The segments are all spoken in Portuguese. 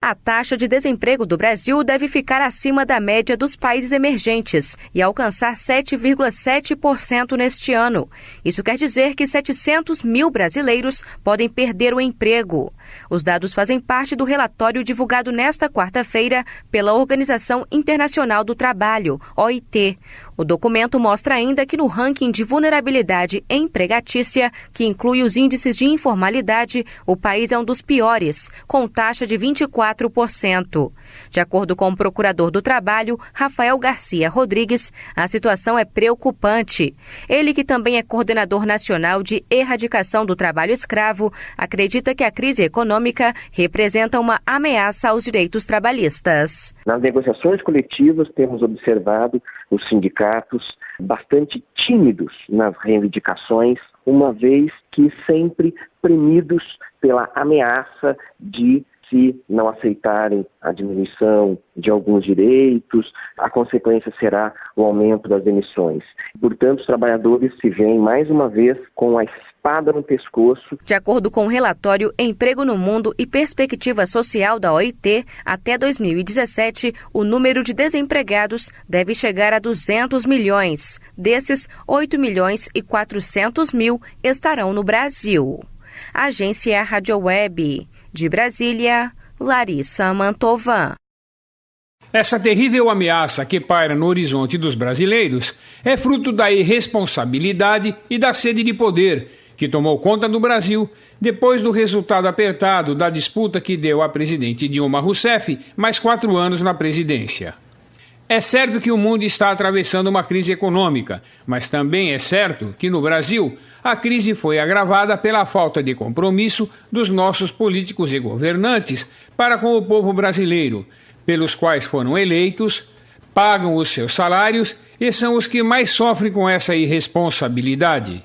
A taxa de desemprego do Brasil deve ficar acima da média dos países emergentes e alcançar 7,7% neste ano. Isso quer dizer que 700 mil brasileiros podem perder o emprego. Os dados fazem parte do relatório divulgado nesta quarta-feira pela Organização Internacional do Trabalho, OIT. O documento mostra ainda que no ranking de vulnerabilidade empregatícia, que inclui os índices de informalidade, o país é um dos piores, com taxa de 24%. De acordo com o procurador do Trabalho, Rafael Garcia Rodrigues, a situação é preocupante. Ele, que também é coordenador nacional de erradicação do trabalho escravo, acredita que a crise econômica representa uma ameaça aos direitos trabalhistas. Nas negociações coletivas, temos observado os sindicatos bastante tímidos nas reivindicações, uma vez que sempre premidos pela ameaça de, se não aceitarem a diminuição de alguns direitos, a consequência será o aumento das demissões. Portanto, os trabalhadores se veem mais uma vez com a espada no pescoço. De acordo com o relatório Emprego no Mundo e Perspectiva Social da OIT, até 2017, o número de desempregados deve chegar a 200 milhões. Desses, 8 milhões e 400 mil estarão no Brasil. Agência Rádio Web. De Brasília, Larissa Mantovan. Essa terrível ameaça que paira no horizonte dos brasileiros é fruto da irresponsabilidade e da sede de poder que tomou conta do Brasil depois do resultado apertado da disputa que deu à presidente Dilma Rousseff mais 4 anos na presidência. É certo que o mundo está atravessando uma crise econômica, mas também é certo que no Brasil a crise foi agravada pela falta de compromisso dos nossos políticos e governantes para com o povo brasileiro, pelos quais foram eleitos, pagam os seus salários e são os que mais sofrem com essa irresponsabilidade.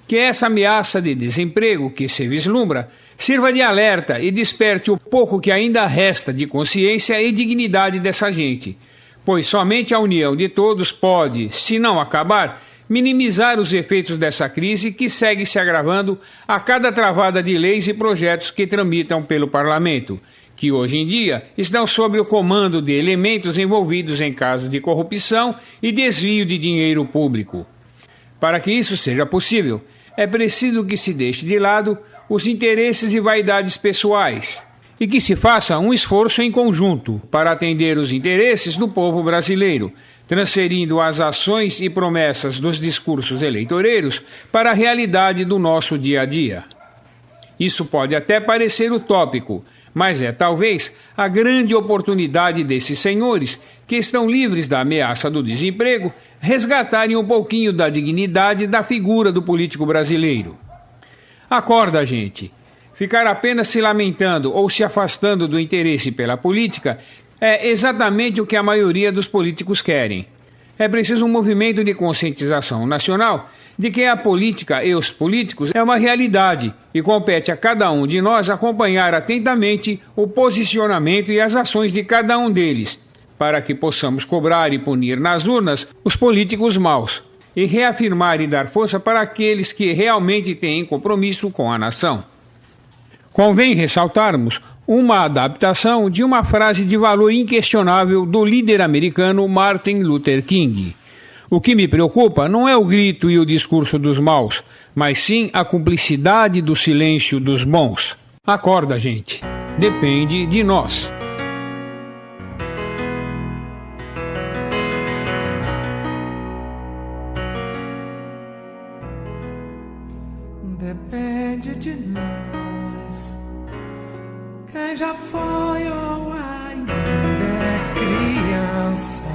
Que essa ameaça de desemprego que se vislumbra sirva de alerta e desperte o pouco que ainda resta de consciência e dignidade dessa gente, pois somente a união de todos pode, se não acabar, minimizar os efeitos dessa crise que segue se agravando a cada travada de leis e projetos que tramitam pelo Parlamento, que hoje em dia estão sob o comando de elementos envolvidos em casos de corrupção e desvio de dinheiro público. Para que isso seja possível, é preciso que se deixe de lado os interesses e vaidades pessoais e que se faça um esforço em conjunto para atender os interesses do povo brasileiro, transferindo as ações e promessas dos discursos eleitoreiros para a realidade do nosso dia a dia. Isso pode até parecer utópico, mas é talvez a grande oportunidade desses senhores, que estão livres da ameaça do desemprego, resgatarem um pouquinho da dignidade da figura do político brasileiro. Acorda, gente! Ficar apenas se lamentando ou se afastando do interesse pela política é exatamente o que a maioria dos políticos querem. É preciso um movimento de conscientização nacional de que a política e os políticos é uma realidade e compete a cada um de nós acompanhar atentamente o posicionamento e as ações de cada um deles, para que possamos cobrar e punir nas urnas os políticos maus e reafirmar e dar força para aqueles que realmente têm compromisso com a nação. Convém ressaltarmos uma adaptação de uma frase de valor inquestionável do líder americano Martin Luther King. O que me preocupa não é o grito e o discurso dos maus, mas sim a cumplicidade do silêncio dos bons. Acorda, gente. Depende de nós. Depende de nós. Quem já foi ou ainda é criança,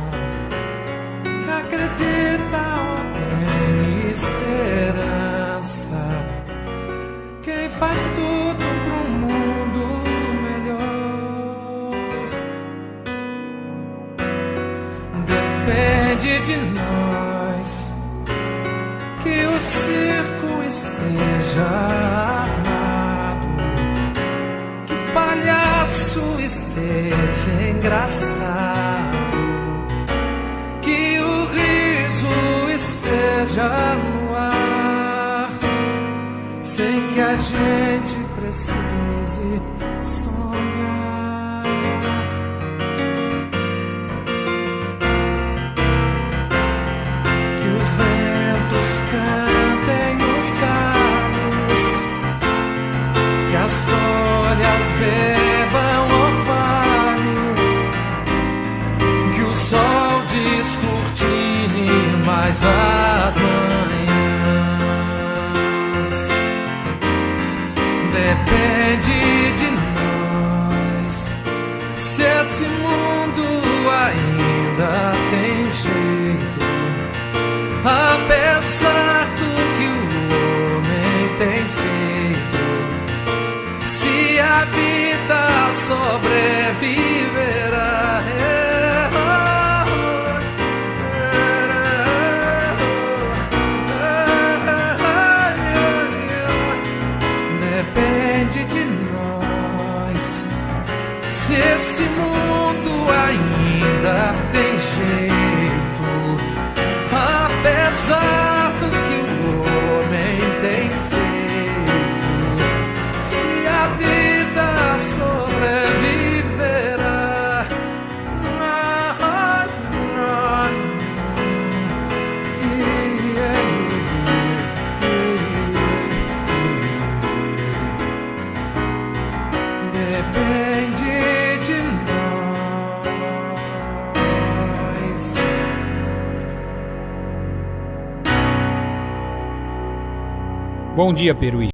que acredita ou tem esperança, quem faz tudo pro mundo melhor. Depende de nós que o circo esteja armado, que o palhaço esteja engraçado, que o riso esteja no ar, sem que a gente precise sonhar. Que os ventos cantem nos galhos, que as folhas bebam orvalho, que o sol descortine mais as manhãs. Depende de nós se esse mundo ainda tem jeito, apesar do que o homem tem feito. Se a vida sobreviverá, depende de nós se esse mundo ainda tem jeito, apesar do que o homem tem feito. Se a vida sobreviverá, depende de nós. Bom dia, Peruí.